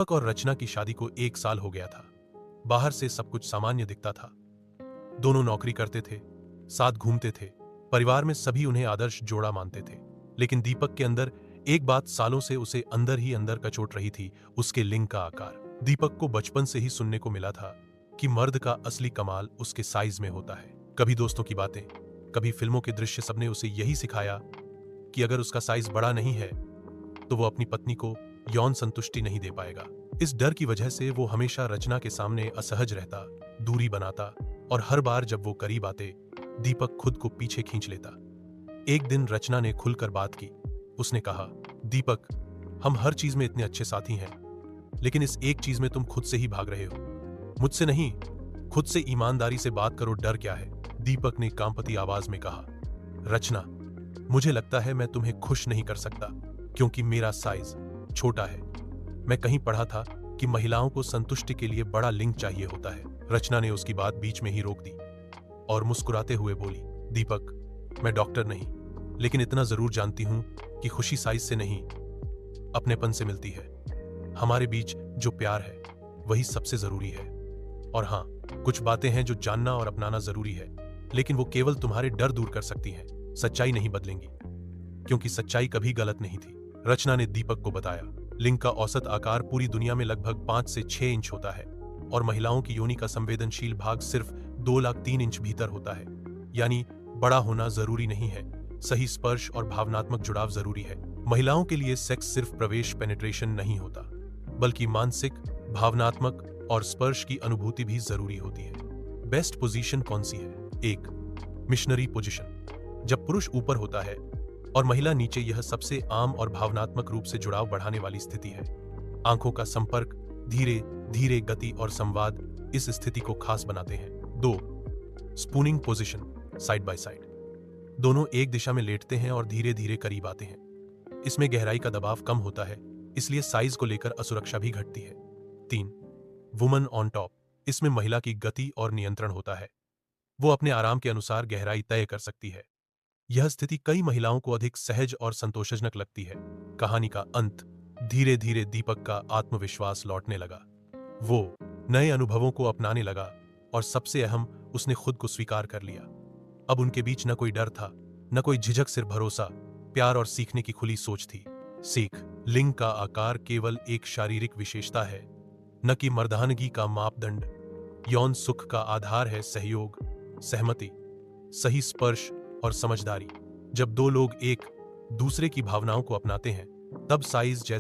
दीपक और रचना की शादी को 1 साल हो गया था। बाहर से सब कुछ सामान्य दिखता था। दोनों नौकरी करते थे, साथ घूमते थे, परिवार में सभी उन्हें आदर्श जोड़ा मानते थे। लेकिन दीपक के अंदर एक बात सालों से उसे अंदर ही अंदर कचोट रही थी, उसके लिंग का आकार। दीपक को बचपन से ही सुनने को मिला था कि मर्द का असली कमाल उसके साइज में होता है। कभी दोस्तों की बातें, कभी फिल्मों के दृश्य, सबने उसे यही सिखाया कि अगर उसका साइज बड़ा नहीं है तो वो अपनी पत्नी को यौन संतुष्टि नहीं दे पाएगा। इस डर की वजह से वो हमेशा रचना के सामने असहज रहता, दूरी बनाता, और हर बार जब वो करीब आते, दीपक खुद को पीछे खींच लेता। एक दिन रचना ने खुलकर बात की। उसने कहा, दीपक, हम हर चीज में इतने अच्छे साथी हैं, लेकिन इस एक चीज में तुम खुद से ही भाग रहे हो। मुझसे नहीं, खुद से ईमानदारी से बात करो, डर क्या है? दीपक ने कांपती आवाज में कहा, रचना, मुझे लगता है मैं तुम्हें खुश नहीं कर सकता, क्योंकि मेरा साइज छोटा है। मैं कहीं पढ़ा था कि महिलाओं को संतुष्टि के लिए बड़ा लिंग चाहिए होता है। रचना ने उसकी बात बीच में ही रोक दी और मुस्कुराते हुए बोली, दीपक, मैं डॉक्टर नहीं, लेकिन इतना जरूर जानती हूं कि खुशी साइज से नहीं, अपनेपन से मिलती है। हमारे बीच जो प्यार है वही सबसे जरूरी है। और हाँ, कुछ बातें हैं जो जानना और अपनाना जरूरी है, लेकिन वो केवल तुम्हारे डर दूर कर सकती हैं, सच्चाई नहीं बदलेंगी, क्योंकि सच्चाई कभी गलत नहीं थी। रचना ने दीपक को बताया, लिंग का औसत आकार पूरी दुनिया में लगभग 5 से 6 इंच होता है, और महिलाओं की योनि का संवेदनशील भाग सिर्फ 2 लाख 3 इंच भीतर होता है। यानी बड़ा होना जरूरी नहीं है, सही स्पर्श और भावनात्मक जुड़ाव जरूरी है। महिलाओं के लिए सेक्स सिर्फ प्रवेश, पेनिट्रेशन नहीं होता, बल्कि मानसिक, भावनात्मक और स्पर्श की अनुभूति भी जरूरी होती है। बेस्ट पोजीशन कौन सी है? 1, मिशनरी पोजीशन। जब पुरुष ऊपर होता है और महिला नीचे, यह सबसे आम और भावनात्मक रूप से जुड़ाव बढ़ाने वाली स्थिति है। आंखों का संपर्क, धीरे धीरे गति और संवाद इस स्थिति को खास बनाते हैं। 2, spooning position, side by side. दोनों एक दिशा में लेटते हैं और धीरे धीरे करीब आते हैं। इसमें गहराई का दबाव कम होता है, इसलिए साइज को लेकर असुरक्षा भी घटती है। 3, वुमन ऑन टॉप। इसमें महिला की गति और नियंत्रण होता है, वो अपने आराम के अनुसार गहराई तय कर सकती है। यह स्थिति कई महिलाओं को अधिक सहज और संतोषजनक लगती है। कहानी का अंत, धीरे धीरे दीपक का आत्मविश्वास लौटने लगा। वो नए अनुभवों को अपनाने लगा, और सबसे अहम, उसने खुद को स्वीकार कर लिया। अब उनके बीच न कोई डर था, न कोई झिझक, सिर्फ भरोसा, प्यार और सीखने की खुली सोच थी। सीख, लिंग का आकार केवल एक शारीरिक विशेषता है, न कि मर्दानगी का मापदंड। यौन सुख का आधार है सहयोग, सहमति, सही स्पर्श और समझदारी। जब दो लोग एक दूसरे की भावनाओं को अपनाते हैं, तब साइज जैसे